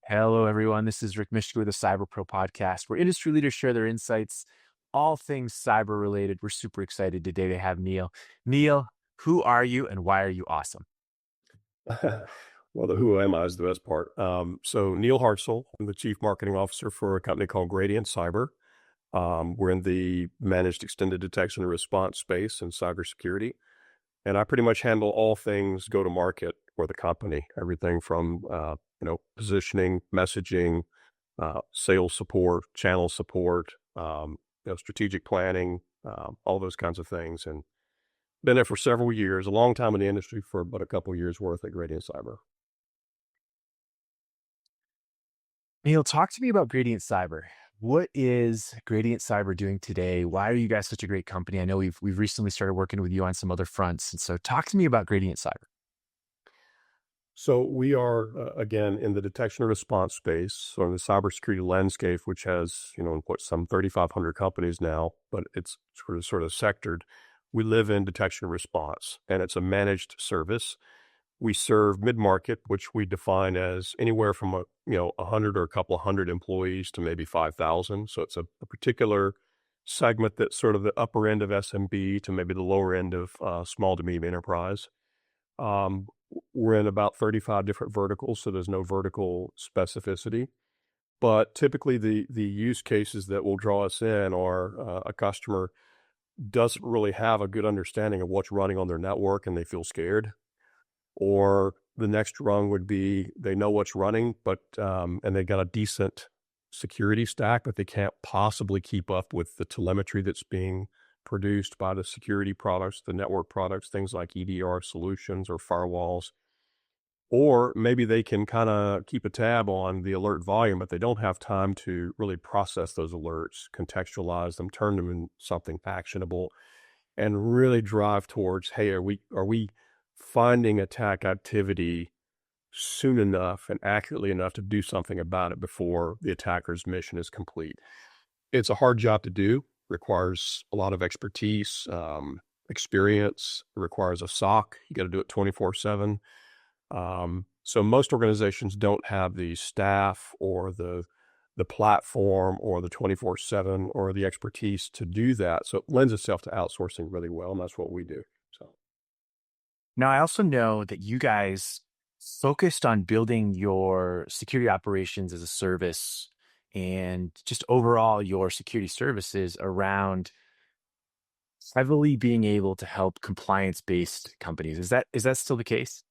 Hello, everyone. This is Rick Mishka with the Cyber Pro podcast, where industry leaders share their insights, all things cyber related. We're super excited today to have Neil. Neil, who are you and why are you awesome? Well, the who am I is the best part. So Neil Hartsell, I'm the chief marketing officer for a company called Gradient Cyber. We're in the managed extended detection and response space in cybersecurity. And I pretty much handle all things go to market for the company, everything from, positioning, messaging, sales support, channel support, strategic planning, all those kinds of things. And been there for several years, a long time in the industry for but a couple years worth at Gradient Cyber. Neil, talk to me about Gradient Cyber. What is Gradient Cyber doing today? Why are you guys such a great company? I know we've recently started working with you on some other fronts. And so talk to me about Gradient Cyber. So we are again in the detection and response space, or in the cybersecurity landscape, which has some 3,500 companies now, but it's sort of sectored. We live in detection and response, and it's a managed service. We serve mid market, which we define as anywhere from 100 or a couple of hundred employees to maybe 5,000. So it's a particular segment that's sort of the upper end of SMB to maybe the lower end of small to medium enterprise. Um, we're in about 35 different verticals, so there's no vertical specificity. But typically, the use cases that will draw us in are a customer doesn't really have a good understanding of what's running on their network and they feel scared. Or the next rung would be they know what's running, but and they got a decent security stack, but they can't possibly keep up with the telemetry that's being produced by the security products, the network products, things like EDR solutions or firewalls. Or maybe they can kind of keep a tab on the alert volume, but they don't have time to really process those alerts, contextualize them, turn them into something actionable, and really drive towards, hey, are we finding attack activity soon enough and accurately enough to do something about it before the attacker's mission is complete? It's a hard job to do, requires a lot of expertise, experience, it requires a SOC. You got to do it 24/7. So most organizations don't have the staff or the platform or the 24/7 or the expertise to do that. So it lends itself to outsourcing really well, and that's what we do. So Now, I also know that you guys focused on building your security operations as a service and just overall your security services around heavily being able to help compliance-based companies. Is that still the case?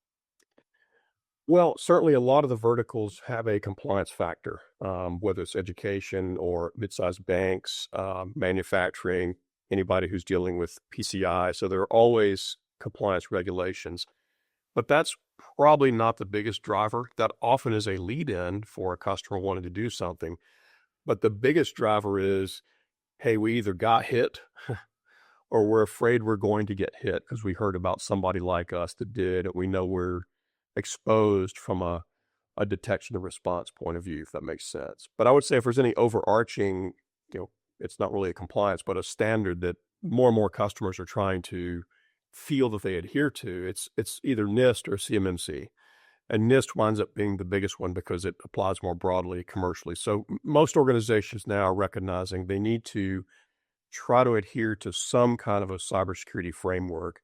well, certainly a lot of the verticals have a compliance factor, whether it's education or mid-sized banks, manufacturing, anybody who's dealing with PCI. So there are always compliance regulations. But that's probably not the biggest driver. That often is a lead in for a customer wanting to do something. But the biggest driver is, hey, we either got hit or we're afraid we're going to get hit because we heard about somebody like us that did, and we know we're exposed from a detection and response point of view, if that makes sense. But I would say if there's any overarching, it's not really a compliance, but a standard that more and more customers are trying to feel that they adhere to, it's either NIST or CMMC. And NIST winds up being the biggest one because it applies more broadly commercially. So most organizations now are recognizing they need to try to adhere to some kind of a cybersecurity framework,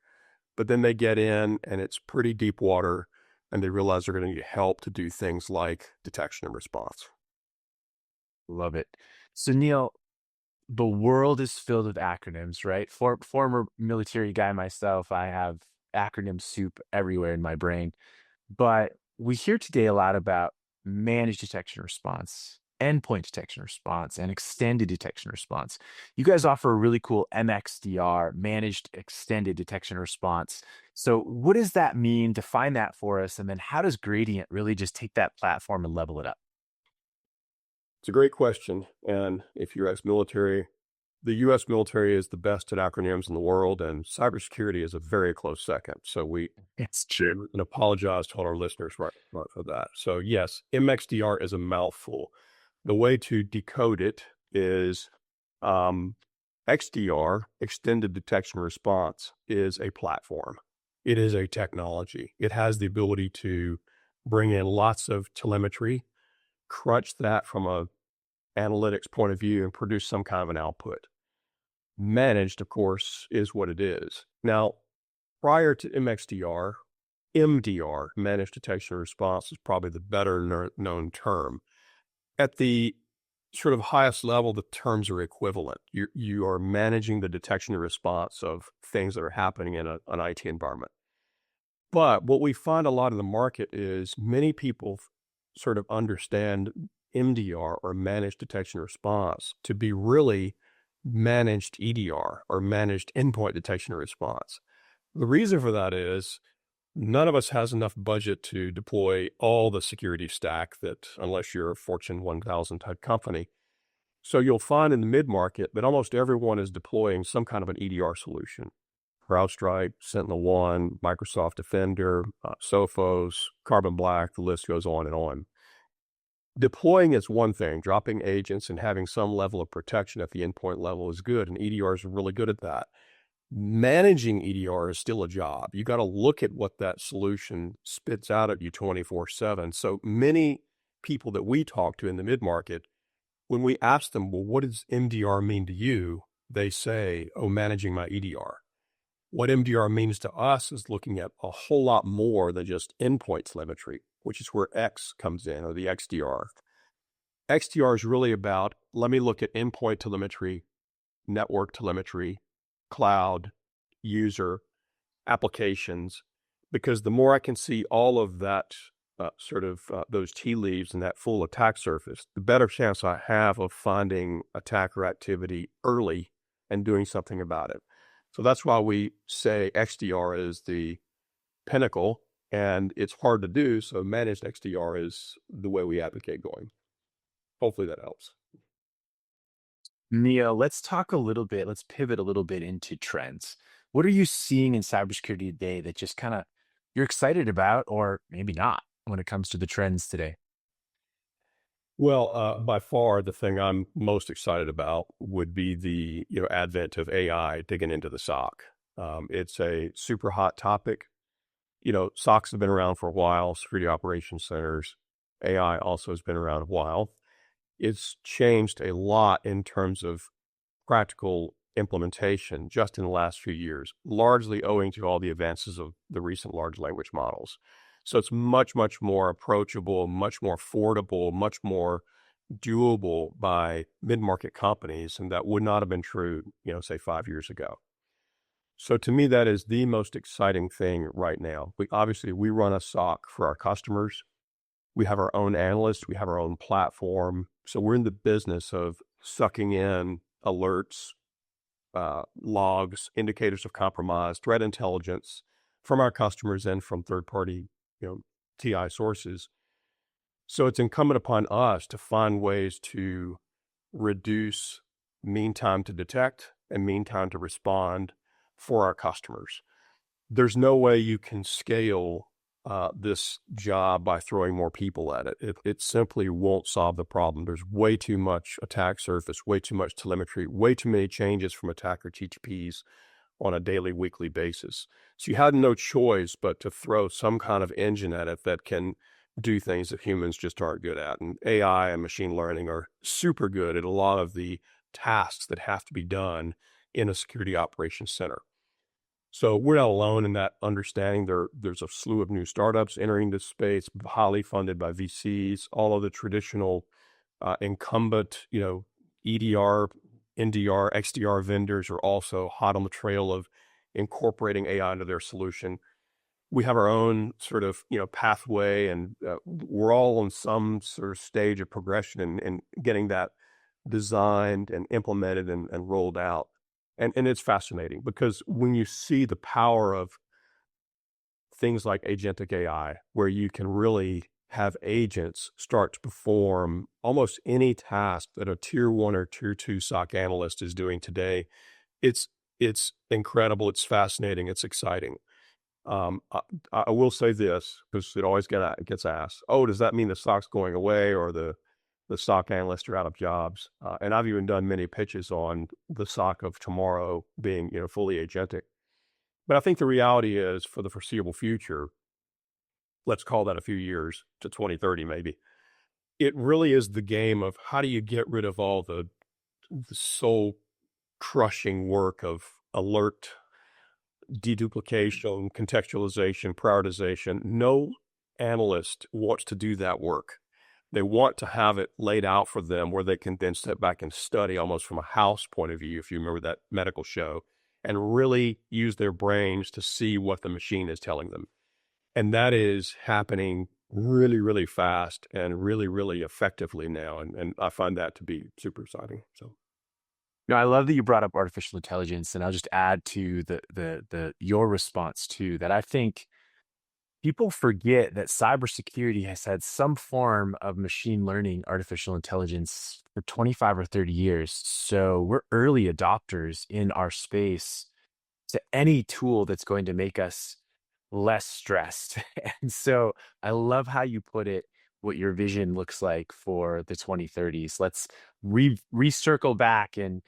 but then they get in and it's pretty deep water and they realize they're going to need help to do things like detection and response. Love it. So, Neil, the world is filled with acronyms, right? Former military guy myself, I have acronym soup everywhere in my brain. But we hear today a lot about managed detection response, endpoint detection response, and extended detection response. You guys offer a really cool mXDR, managed extended detection response. So, what does that mean? Define that for us. And then, how does Gradient really just take that platform and level it up? It's a great question. And if you're ex-military, the US military is the best at acronyms in the world, and cybersecurity is a very close second. So we It's true. and apologize to all our listeners right for that. So yes, MXDR is a mouthful. The way to decode it is um, XDR, Extended Detection Response, is a platform. It is a technology. It has the ability to bring in lots of telemetry crunch that from a analytics point of view and produce some kind of an output. Managed, of course, is what it is. Now, prior to mXDR, MDR, managed detection and response, is probably the better known term. At the sort of highest level, the terms are equivalent. You are managing the detection and response of things that are happening in an IT environment. But what we find a lot in the market is many people sort of understand MDR, or managed detection and response, to be really managed EDR, or managed endpoint detection and response. The reason for that is none of us has enough budget to deploy all the security stack that, unless you're a Fortune 1000 type company. So you'll find in the mid-market that almost everyone is deploying some kind of an EDR solution. CrowdStrike, SentinelOne, Microsoft Defender, Sophos, Carbon Black, the list goes on and on. Deploying is one thing. Dropping agents and having some level of protection at the endpoint level is good, and EDRs are really good at that. Managing EDR is still a job. You got to look at what that solution spits out at you 24/7. So many people that we talk to in the mid-market, when we ask them, well, what does MDR mean to you? They say, oh, managing my EDR. What MDR means to us is looking at a whole lot more than just endpoint telemetry, which is where X comes in, or the XDR. XDR is really about, let me look at endpoint telemetry, network telemetry, cloud, user, applications, because the more I can see all of that those tea leaves and that full attack surface, the better chance I have of finding attacker activity early and doing something about it. So that's why we say XDR is the pinnacle, and it's hard to do. So managed XDR is the way we advocate going. Hopefully that helps. Neil, let's pivot a little bit into trends. What are you seeing in cybersecurity today that just kind of you're excited about, or maybe not, when it comes to the trends today? Well, by far, the thing I'm most excited about would be the advent of AI digging into the SOC. It's a super hot topic. SOCs have been around for a while, security operations centers. AI also has been around a while. It's changed a lot in terms of practical implementation just in the last few years, largely owing to all the advances of the recent large language models. So it's much, much more approachable, much more affordable, much more doable by mid-market companies, and that would not have been true, say 5 years ago. So to me, that is the most exciting thing right now. We run a SOC for our customers. We have our own analysts. We have our own platform. So we're in the business of sucking in alerts, logs, indicators of compromise, threat intelligence from our customers and from third-party, TI sources. So it's incumbent upon us to find ways to reduce mean time to detect and mean time to respond for our customers. There's no way you can scale this job by throwing more people at it. It simply won't solve the problem. There's way too much attack surface, way too much telemetry, way too many changes from attacker TTPs on a daily, weekly basis. So you had no choice but to throw some kind of engine at it that can do things that humans just aren't good at. And AI and machine learning are super good at a lot of the tasks that have to be done in a security operations center. So we're not alone in that understanding. There's a slew of new startups entering this space, highly funded by VCs. All of the traditional incumbent, EDR, NDR, XDR vendors are also hot on the trail of incorporating AI into their solution. We have our own sort of, pathway, and we're all on some sort of stage of progression in getting that designed and implemented and rolled out. And it's fascinating because when you see the power of things like agentic AI, where you can really have agents start to perform almost any task that a tier 1 or tier 2 SOC analyst is doing today, it's incredible. It's fascinating. It's exciting. I will say this, because it always gets asked, oh, does that mean the SOC's going away, or the SOC analysts are out of jobs? And I've even done many pitches on the SOC of tomorrow being, fully agentic. But I think the reality is, for the foreseeable future, let's call that a few years to 2030 maybe, it really is the game of how do you get rid of all the soul crushing work of alert deduplication, contextualization, prioritization. No analyst wants to do that work. They want to have it laid out for them where they can then step back and study almost from a house point of view, if you remember that medical show, and really use their brains to see what the machine is telling them. And that is happening really, really fast and really, really effectively now. And I find that to be super exciting. So. No, I love that you brought up artificial intelligence, and I'll just add to the your response too that I think people forget that cybersecurity has had some form of machine learning, artificial intelligence for 25 or 30 years. So we're early adopters in our space to any tool that's going to make us less stressed. And so I love how you put it, what your vision looks like for the 2030s. Let's recircle back in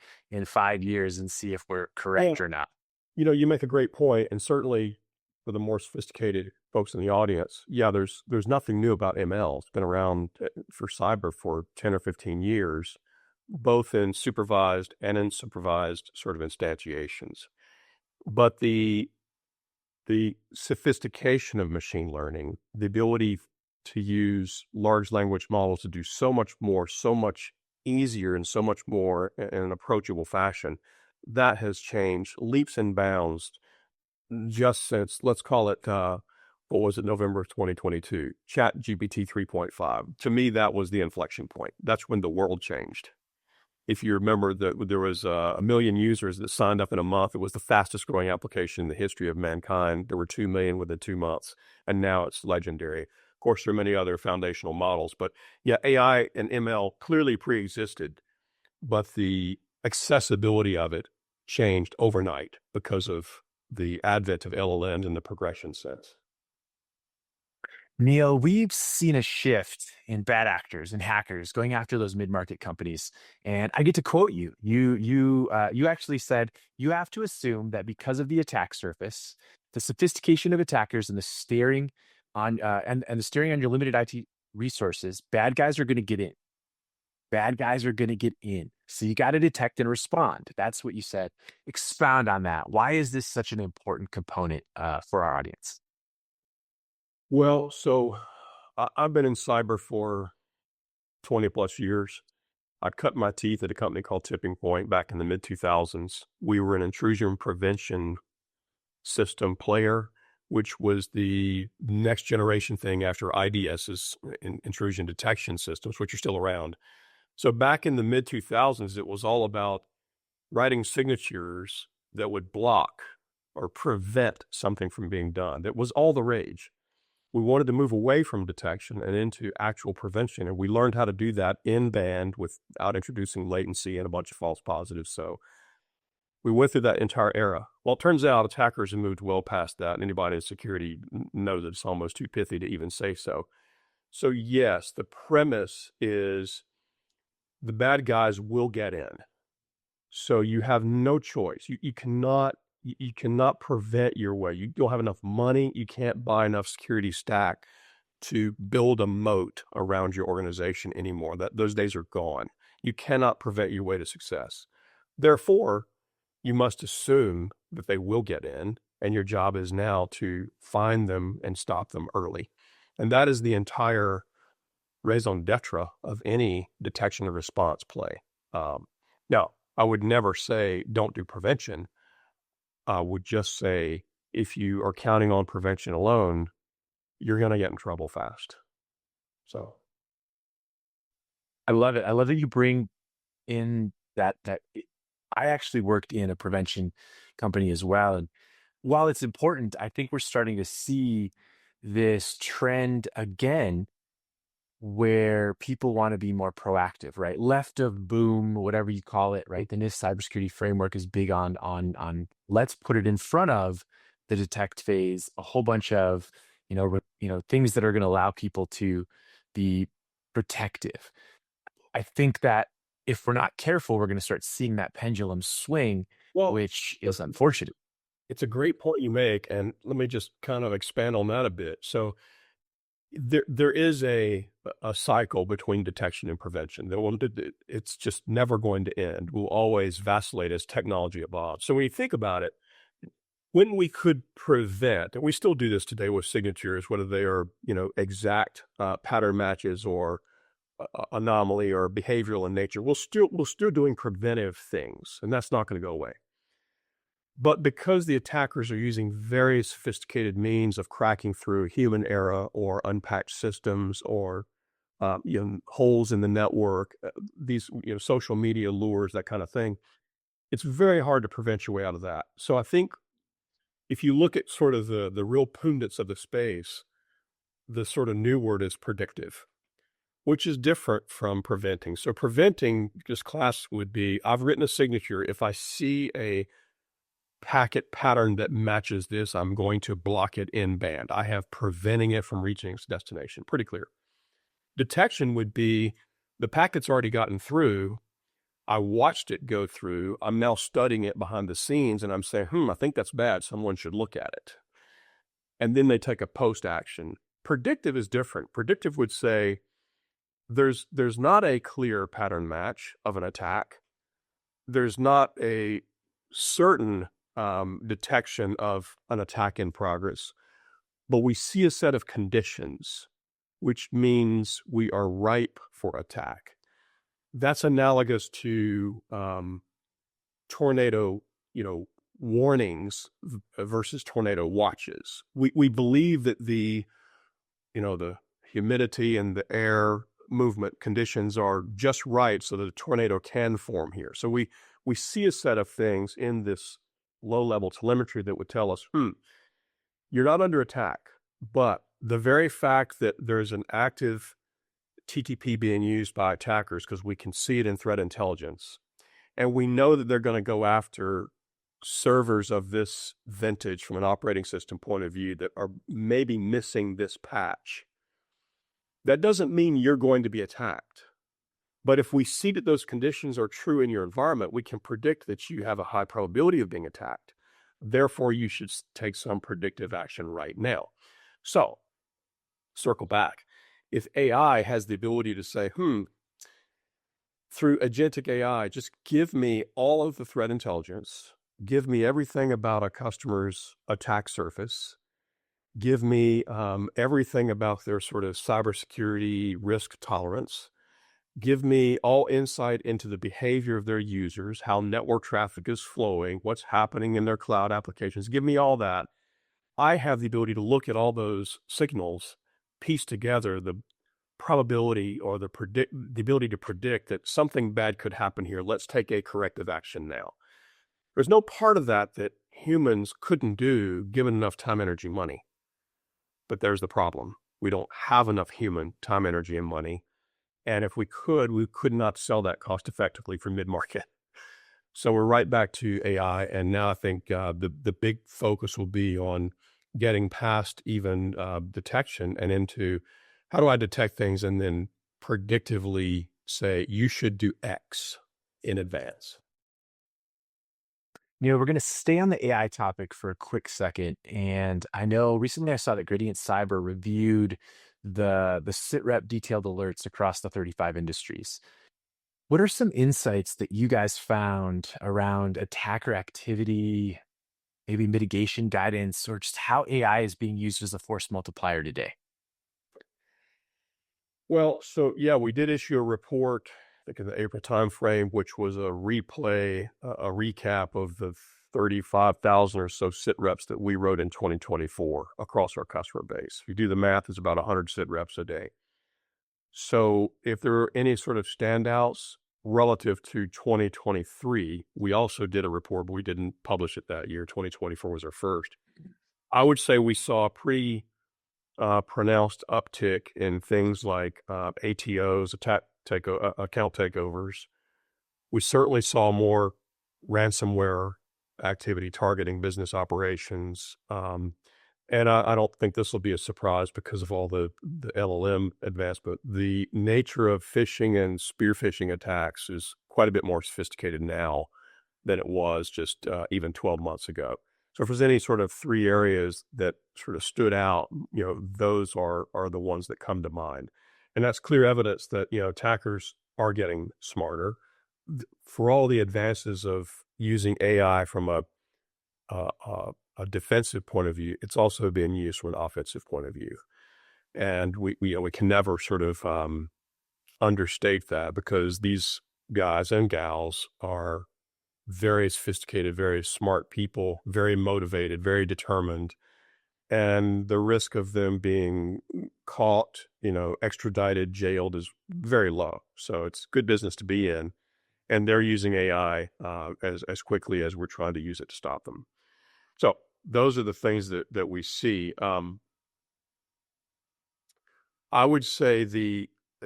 5 years and see if we're correct or not. You make a great point, and certainly for the more sophisticated folks in the audience, yeah, there's nothing new about ML. It's been around for cyber for 10 or 15 years, both in supervised and unsupervised sort of instantiations. But the sophistication of machine learning, the ability to use large language models to do so much more, so much easier, and so much more in an approachable fashion, that has changed leaps and bounds just since, let's call it, what was it, November of 2022, Chat GPT 3.5. To me, that was the inflection point. That's when the world changed. If you remember that there was a million users that signed up in a month, it was the fastest growing application in the history of mankind. There were 2 million within 2 months, and now it's legendary. Of course, there are many other foundational models, but yeah, AI and ML clearly pre-existed, but the accessibility of it changed overnight because of the advent of LLMs and the progression sense. Neil, we've seen a shift in bad actors and hackers going after those mid-market companies. And I get to quote you. You actually said you have to assume that because of the attack surface, the sophistication of attackers and the staring on and the staring on your limited IT resources, bad guys are going to get in. Bad guys are going to get in. So you got to detect and respond. That's what you said. Expound on that. Why is this such an important component for our audience? Well, so I've been in cyber for 20 plus years. I cut my teeth at a company called Tipping Point back in the mid 2000s. We were an intrusion prevention system player, which was the next generation thing after IDS's intrusion detection systems, which are still around. So back in the mid 2000s, it was all about writing signatures that would block or prevent something from being done. That was all the rage. We wanted to move away from detection and into actual prevention. And we learned how to do that in band without introducing latency and a bunch of false positives. So we went through that entire era. Well, it turns out attackers have moved well past that. And anybody in security knows that it's almost too pithy to even say so. So yes, the premise is the bad guys will get in. So you have no choice. You cannot prevent your way. You don't have enough money. You can't buy enough security stack to build a moat around your organization anymore. Those days are gone. You cannot prevent your way to success. Therefore, you must assume that they will get in, and your job is now to find them and stop them early. And that is the entire raison d'etre of any detection and response play. Now, I would never say don't do prevention. I would just say if you are counting on prevention alone, you're going to get in trouble fast. So I love it. I love that you bring in that I actually worked in a prevention company as well. And while it's important, I think we're starting to see this trend again where people want to be more proactive, right? Left of boom, whatever you call it, right? The NIST cybersecurity framework is big on let's put it in front of the detect phase, a whole bunch of, things that are going to allow people to be protective. I think that if we're not careful, we're going to start seeing that pendulum swing, well, which is unfortunate. it's a great point you make. And let me just kind of expand on that a bit. So there is a cycle between detection and prevention. It's just never going to end. We'll always vacillate as technology evolves. So when you think about it, when we could prevent, and we still do this today with signatures, whether they are exact pattern matches or anomaly or behavioral in nature, we're still doing preventive things, and that's not going to go away. But because the attackers are using very sophisticated means of cracking through human error or unpatched systems or holes in the network, these social media lures, that kind of thing, it's very hard to prevent your way out of that. So I think if you look at sort of the real pundits of the space, the sort of new word is predictive, which is different from preventing. So preventing, just class would be, I've written a signature. If I see a packet pattern that matches this, I'm going to block it in band. I have preventing it from reaching its destination. Pretty clear. Detection would be the packet's already gotten through. I watched it go through. I'm now studying it behind the scenes, and I'm saying, I think that's bad. Someone should look at it. And then they take a post action. Predictive is different. Predictive would say, there's not a clear pattern match of an attack. There's not a certain detection of an attack in progress, but we see a set of conditions, which means we are ripe for attack. That's analogous to tornado, warnings versus tornado watches. We believe that the humidity and the air movement conditions are just right so that a tornado can form here. So we see a set of things in this low-level telemetry that would tell us, you're not under attack, but the very fact that there's an active TTP being used by attackers, because we can see it in threat intelligence, and we know that they're going to go after servers of this vintage from an operating system point of view that are maybe missing this patch. That doesn't mean you're going to be attacked. But if we see that those conditions are true in your environment, we can predict that you have a high probability of being attacked. Therefore, you should take some predictive action right now. So, circle back. If AI has the ability to say, through agentic AI, just give me all of the threat intelligence, give me everything about a customer's attack surface, give me everything about their sort of cybersecurity risk tolerance, give me all insight into the behavior of their users, how network traffic is flowing, what's happening in their cloud applications. Give me all that. I have the ability to look at all those signals, piece together the probability or the ability to predict that something bad could happen here. Let's take a corrective action now. There's no part of that humans couldn't do given enough time, energy, money. But there's the problem. We don't have enough human time, energy, and money. And if we could not sell that cost effectively for mid-market. So we're right back to AI. And now I think the big focus will be on getting past even detection and into how do I detect things and then predictively say, you should do X in advance. We're going to stay on the AI topic for a quick second. And I know recently I saw that Gradient Cyber reviewed the Sitrep detailed alerts across the 35 industries. What are some insights that you guys found around attacker activity, maybe mitigation guidance, or just how AI is being used as a force multiplier today? Well, so yeah, we did issue a report, I think in the April timeframe, which was a recap of the 35,000 or so sit reps that we wrote in 2024 across our customer base. If you do the math, it's about 100 sit reps a day. So if there are any sort of standouts relative to 2023, we also did a report, but we didn't publish it that year. 2024 was our first. I would say we saw a pretty pronounced uptick in things like ATOs, account takeovers. We certainly saw more ransomware activity targeting business operations. And I don't think this will be a surprise because of all the LLM advancement. The nature of phishing and spear phishing attacks is quite a bit more sophisticated now than it was just even 12 months ago. So if there's any sort of three areas that sort of stood out, those are the ones that come to mind. And that's clear evidence that, attackers are getting smarter. For all the advances of using AI from a, a, a defensive point of view, it's also being used from an offensive point of view. And we can never sort of understate that, because these guys and gals are very sophisticated, very smart people, very motivated, very determined. And the risk of them being caught, extradited, jailed is very low. So it's good business to be in. And they're using AI as quickly as we're trying to use it to stop them. So those are the things that we see. I would say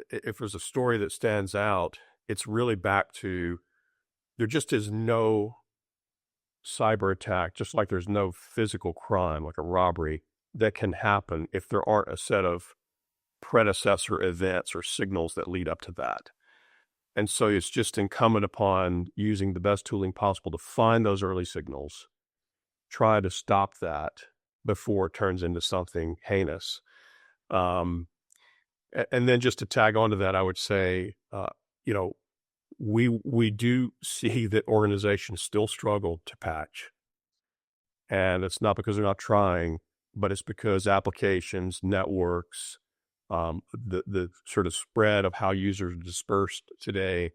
if there's a story that stands out, it's really back to, there just is no cyber attack, just like there's no physical crime, like a robbery, that can happen if there aren't a set of predecessor events or signals that lead up to that. And so it's just incumbent upon using the best tooling possible to find those early signals, try to stop that before it turns into something heinous. And then just to tag onto that, I would say, we do see that organizations still struggle to patch. And it's not because they're not trying, but it's because applications, networks, the sort of spread of how users are dispersed today,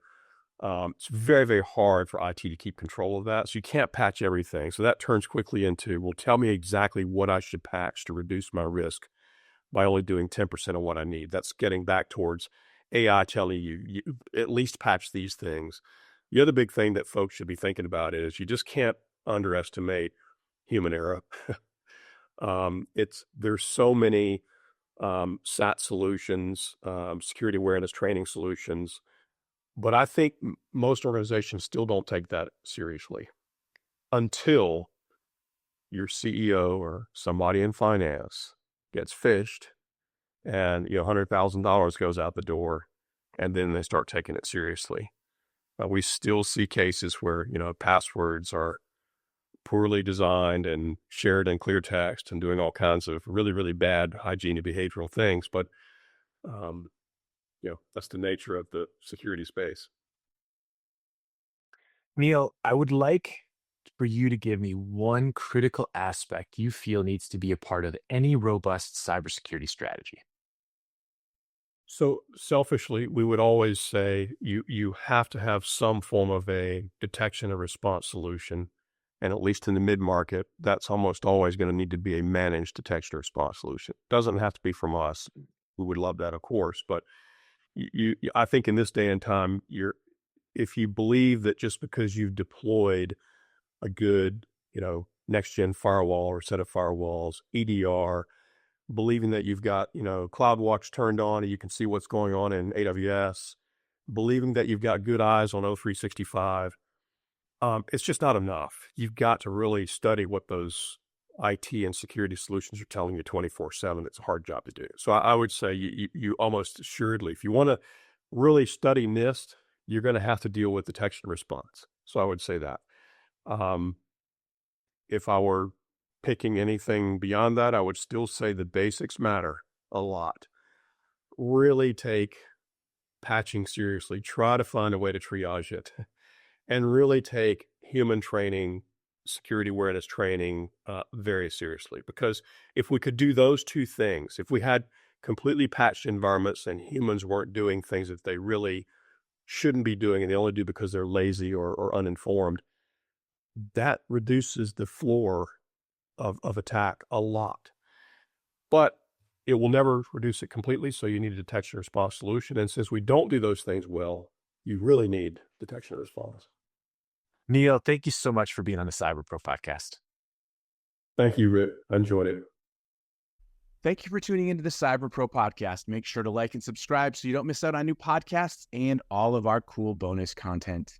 it's very, very hard for IT to keep control of that. So you can't patch everything. So that turns quickly into, well, tell me exactly what I should patch to reduce my risk by only doing 10% of what I need. That's getting back towards AI telling you at least patch these things. The other big thing that folks should be thinking about is you just can't underestimate human error. There's so many SAT solutions, security awareness training solutions, but I think most organizations still don't take that seriously until your CEO or somebody in finance gets phished and $100,000 goes out the door, and then they start taking it seriously. We still see cases where passwords are poorly designed and shared in clear text and doing all kinds of really, really bad hygiene and behavioral things. But, that's the nature of the security space. Neil, I would like for you to give me one critical aspect you feel needs to be a part of any robust cybersecurity strategy. So selfishly, we would always say you have to have some form of a detection and response solution. And at least in the mid-market, that's almost always going to need to be a managed detection and response solution. Doesn't have to be from us. We would love that, of course. But I think in this day and time, if you believe that just because you've deployed a good, next-gen firewall or set of firewalls, EDR, believing that you've got, CloudWatch turned on and you can see what's going on in AWS, believing that you've got good eyes on O365, it's just not enough. You've got to really study what those IT and security solutions are telling you 24/7. It's a hard job to do. So I would say you almost assuredly, if you want to really study NIST, you're going to have to deal with detection and response. So I would say that. If I were picking anything beyond that, I would still say the basics matter a lot. Really take patching seriously. Try to find a way to triage it. And really take human training, security awareness training very seriously. Because if we could do those two things, if we had completely patched environments and humans weren't doing things that they really shouldn't be doing and they only do because they're lazy or uninformed, that reduces the floor of attack a lot. But it will never reduce it completely, so you need a detection and response solution. And since we don't do those things well, you really need detection and response. Neil, thank you so much for being on the Cyber Pro podcast. Thank you, Rick. I enjoyed it. Thank you for tuning into the Cyber Pro podcast. Make sure to like and subscribe so you don't miss out on new podcasts and all of our cool bonus content.